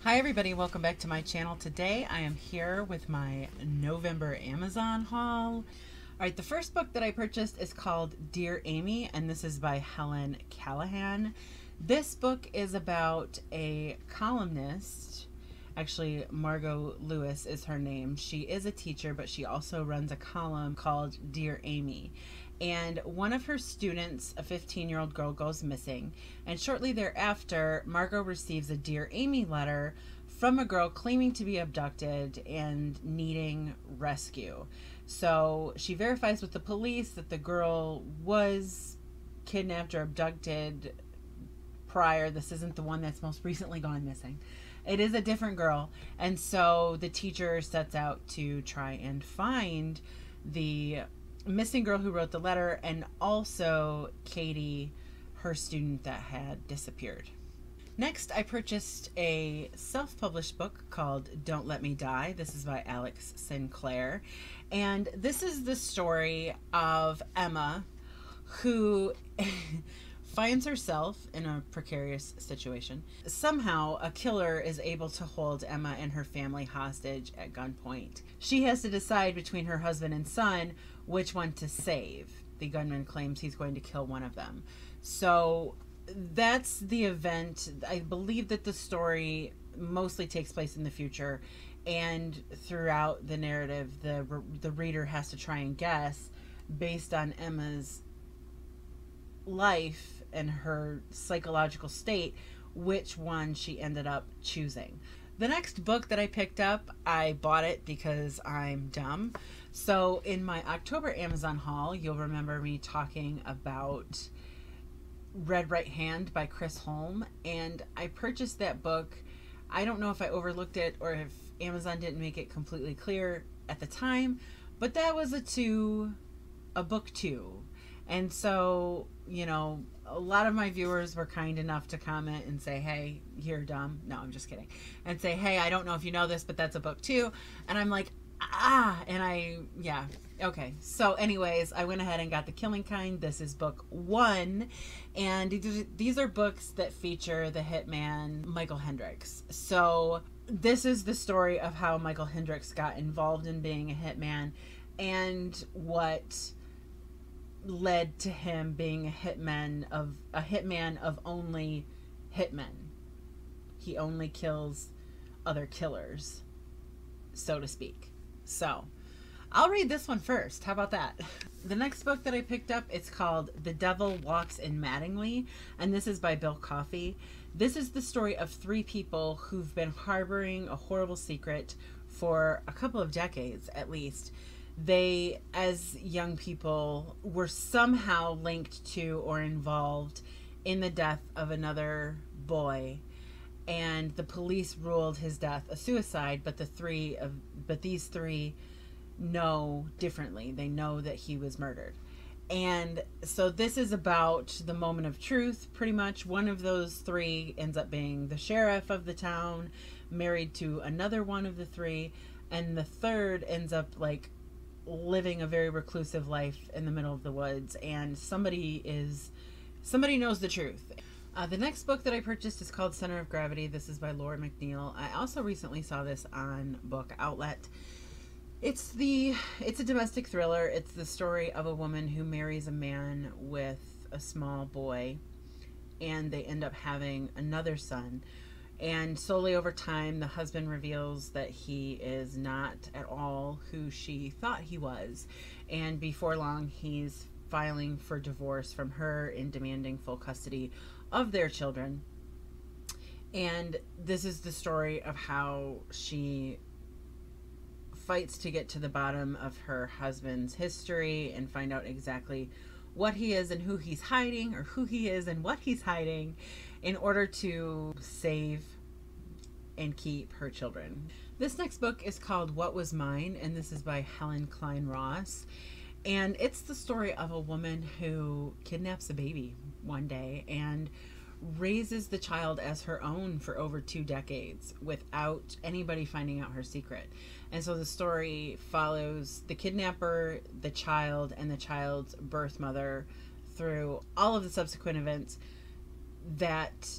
Hi everybody, welcome back to my channel. Today I am here with my November Amazon haul. Alright, the first book that I purchased is called Dear Amy, and this is by Helen Callahan. This book is about a columnist. Actually, Margot Lewis is her name. She is a teacher, but she also runs a column called Dear Amy. And one of her students, a 15-year-old girl, goes missing. And shortly thereafter, Margot receives a Dear Amy letter from a girl claiming to be abducted and needing rescue. So she verifies with the police that the girl was kidnapped or abducted prior. This isn't the one that's most recently gone missing. It is a different girl. And so the teacher sets out to try and find the missing girl who wrote the letter, and also Katie, her student that had disappeared. Next, I purchased a self-published book called Don't Let Me Die. This is by Alex Sinclair. And this is the story of Emma, who finds herself in a precarious situation. Somehow, a killer is able to hold Emma and her family hostage at gunpoint. She has to decide between her husband and son which one to save. The gunman claims he's going to kill one of them. So that's the event. I believe that the story mostly takes place in the future, and throughout the narrative, the reader has to try and guess, based on Emma's life and her psychological state, which one she ended up choosing. The next book that I picked up, I bought it because I'm dumb. So in my October Amazon haul, you'll remember me talking about Red Right Hand by Chris Holm, and I purchased that book. I don't know if I overlooked it or if Amazon didn't make it completely clear at the time, but that was a book two. And so, you know, a lot of my viewers were kind enough to comment and say, hey, you're dumb. No, I'm just kidding. And say, hey, I don't know if you know this, but that's a book too. And I'm like, yeah, okay. So anyways, I went ahead and got The Killing Kind. This is book one. And these are books that feature the hitman, Michael Hendricks. So this is the story of how Michael Hendricks got involved in being a hitman and what led to him being a hitman of only hitmen. He only kills other killers, so to speak. So I'll read this one first. How about that? The next book that I picked up, it's called The Devil Walks in Mattingly, and this is by Bill Coffey. This is the story of three people who've been harboring a horrible secret for a couple of decades at least. They, as young people, were somehow linked to or involved in the death of another boy, and the police ruled his death a suicide, but these three know differently. They know that he was murdered. And so this is about the moment of truth, pretty much. One of those three ends up being the sheriff of the town, married to another one of the three, and the third ends up like living a very reclusive life in the middle of the woods, and somebody knows the truth. The next book that I purchased is called Center of Gravity. This is by Laura McNeil. I also recently saw this on Book Outlet. It's a domestic thriller. It's the story of a woman who marries a man with a small boy, and they end up having another son. And slowly over time, the husband reveals that he is not at all who she thought he was. And before long, he's filing for divorce from her and demanding full custody of their children. And this is the story of how she fights to get to the bottom of her husband's history and find out exactly what he is and who he's hiding, or who he is and what he's hiding, in order to save and keep her children. This next book is called What Was Mine, and this is by Helen Klein Ross. And it's the story of a woman who kidnaps a baby one day and raises the child as her own for over 2 decades without anybody finding out her secret. And so the story follows the kidnapper, the child, and the child's birth mother through all of the subsequent events that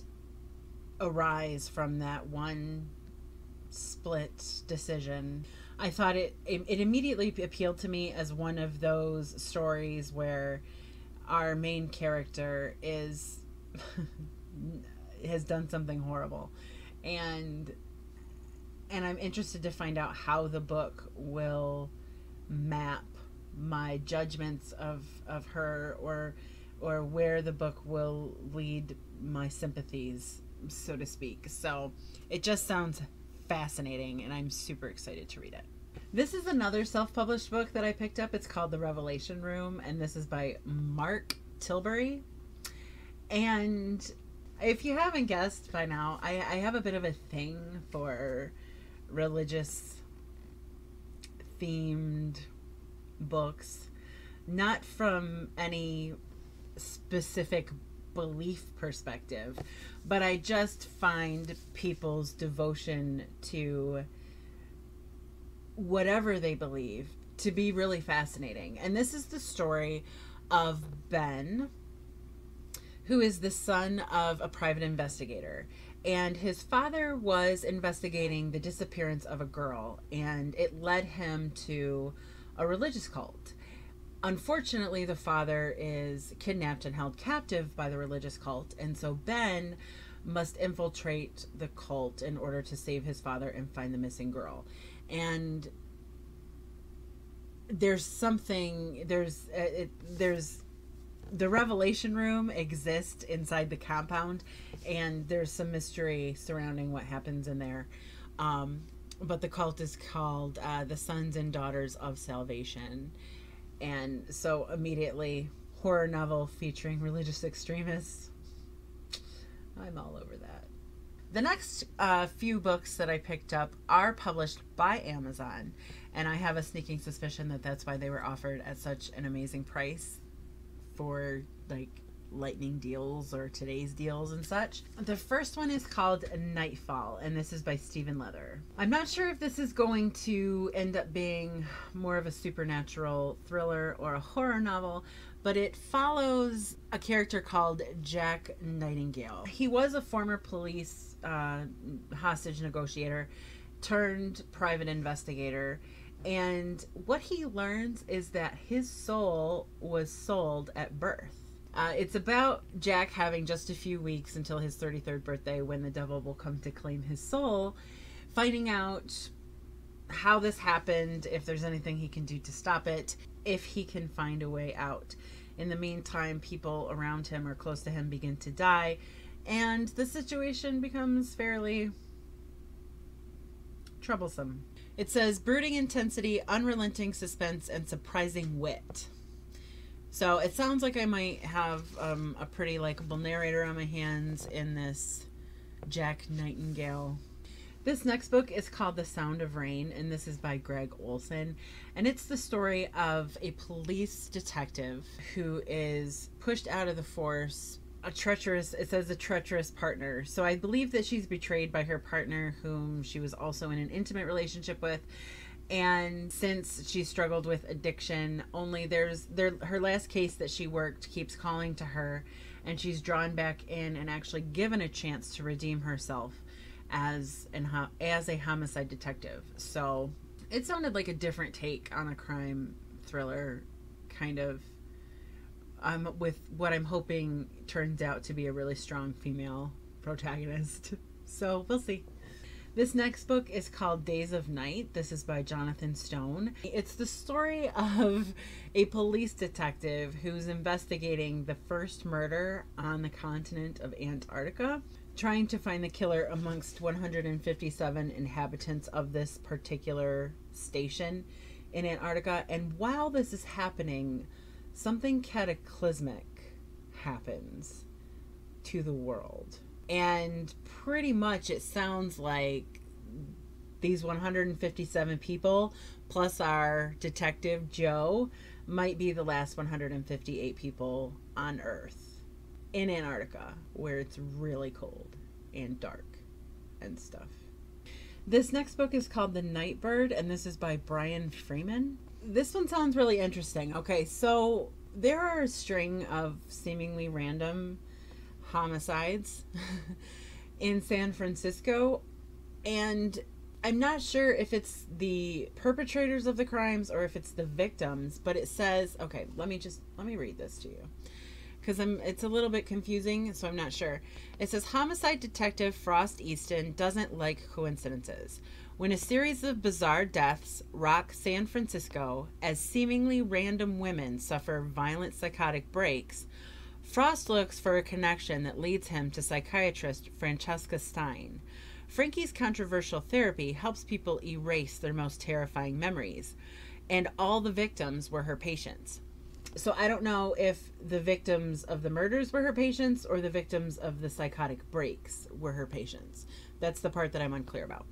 arise from that one split decision. I thought it immediately appealed to me as one of those stories where our main character is has done something horrible, and I'm interested to find out how the book will map my judgments of her, or where the book will lead my sympathies, so to speak. So it just sounds fascinating, and I'm super excited to read it. This is another self-published book that I picked up. It's called The Revelation Room, and this is by Mark Tilbury. And if you haven't guessed by now, I have a bit of a thing for religious themed books, not from any specific belief perspective, but I just find people's devotion to whatever they believe to be really fascinating. And this is the story of Ben, who is the son of a private investigator, and his father was investigating the disappearance of a girl, and it led him to a religious cult. Unfortunately, the father is kidnapped and held captive by the religious cult, and so Ben must infiltrate the cult in order to save his father and find the missing girl. And there's the Revelation Room exists inside the compound, and there's some mystery surrounding what happens in there. But the cult is called the Sons and Daughters of Salvation. And so immediately, horror novel featuring religious extremists. I'm all over that. The next few books that I picked up are published by Amazon, and I have a sneaking suspicion that that's why they were offered at such an amazing price for like lightning deals or today's deals and such. The first one is called Nightfall, and this is by Stephen Leather. I'm not sure if this is going to end up being more of a supernatural thriller or a horror novel, but it follows a character called Jack Nightingale. He was a former police hostage negotiator turned private investigator, and what he learns is that his soul was sold at birth. It's about Jack having just a few weeks until his 33rd birthday, when the devil will come to claim his soul, finding out how this happened, if there's anything he can do to stop it, if he can find a way out. In the meantime, people around him or close to him begin to die, and the situation becomes fairly troublesome. It says, brooding intensity, unrelenting suspense, and surprising wit. So it sounds like I might have a pretty likable narrator on my hands in this Jack Nightingale. This next book is called The Sound of Rain, and this is by Greg Olson. And it's the story of a police detective who is pushed out of the force. It says a treacherous partner. So I believe that she's betrayed by her partner, whom she was also in an intimate relationship with. And since she struggled with addiction, her last case that she worked keeps calling to her, and she's drawn back in and actually given a chance to redeem herself as a homicide detective. So it sounded like a different take on a crime thriller, kind of, with what I'm hoping turns out to be a really strong female protagonist. So we'll see. This next book is called Days of Night. This is by Jonathan Stone. It's the story of a police detective who's investigating the first murder on the continent of Antarctica, trying to find the killer amongst 157 inhabitants of this particular station in Antarctica. And while this is happening, something cataclysmic happens to the world. And pretty much it sounds like these 157 people, plus our detective Joe, might be the last 158 people on Earth in Antarctica, where it's really cold and dark and stuff. This next book is called The Nightbird, and this is by Brian Freeman. This one sounds really interesting. Okay, so there are a string of seemingly random homicides in San Francisco, and I'm not sure if it's the perpetrators of the crimes or if it's the victims, but it says, okay, let me read this to you, because it's a little bit confusing, so I'm not sure. It says, homicide detective Frost Easton doesn't like coincidences. When a series of bizarre deaths rock San Francisco as seemingly random women suffer violent psychotic breaks, Frost looks for a connection that leads him to psychiatrist Francesca Stein. Frankie's controversial therapy helps people erase their most terrifying memories, and all the victims were her patients. So I don't know if the victims of the murders were her patients or the victims of the psychotic breaks were her patients. That's the part that I'm unclear about.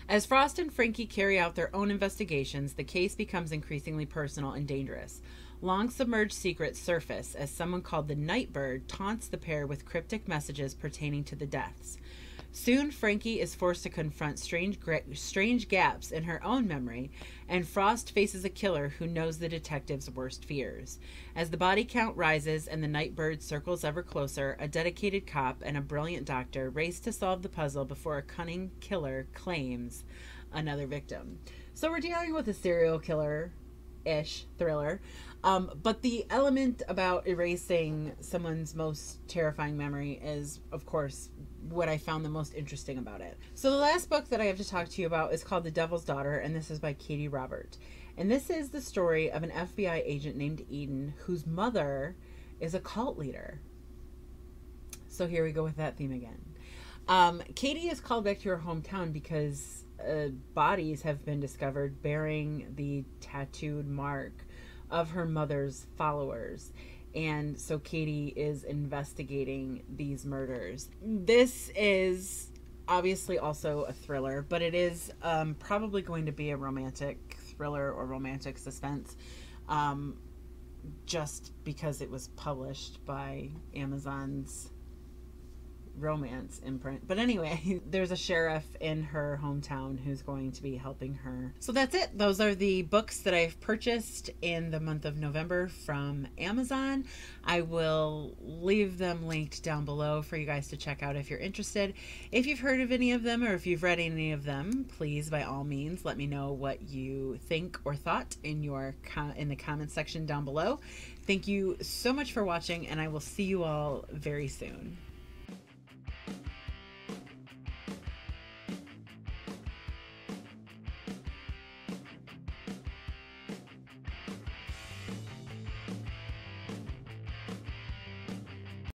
As Frost and Frankie carry out their own investigations, the case becomes increasingly personal and dangerous. Long-submerged secrets surface as someone called the Nightbird taunts the pair with cryptic messages pertaining to the deaths. Soon, Frankie is forced to confront strange gaps in her own memory, and Frost faces a killer who knows the detective's worst fears. As the body count rises and the Nightbird circles ever closer, a dedicated cop and a brilliant doctor race to solve the puzzle before a cunning killer claims another victim. So we're dealing with a serial killer-ish thriller. But the element about erasing someone's most terrifying memory is, of course, what I found the most interesting about it. So the last book that I have to talk to you about is called The Devil's Daughter, and this is by Katie Robert. And this is the story of an FBI agent named Eden, whose mother is a cult leader. So here we go with that theme again. Katie is called back to her hometown because bodies have been discovered bearing the tattooed mark of her mother's followers. And so Katie is investigating these murders. This is obviously also a thriller, but it is probably going to be a romantic thriller or romantic suspense, just because it was published by Amazon's romance imprint. But anyway, there's a sheriff in her hometown who's going to be helping her. So that's it. Those are the books that I've purchased in the month of November from Amazon. I will leave them linked down below for you guys to check out if you're interested. If you've heard of any of them or if you've read any of them, please by all means let me know what you think or thought in the comment section down below. Thank you so much for watching, and I will see you all very soon.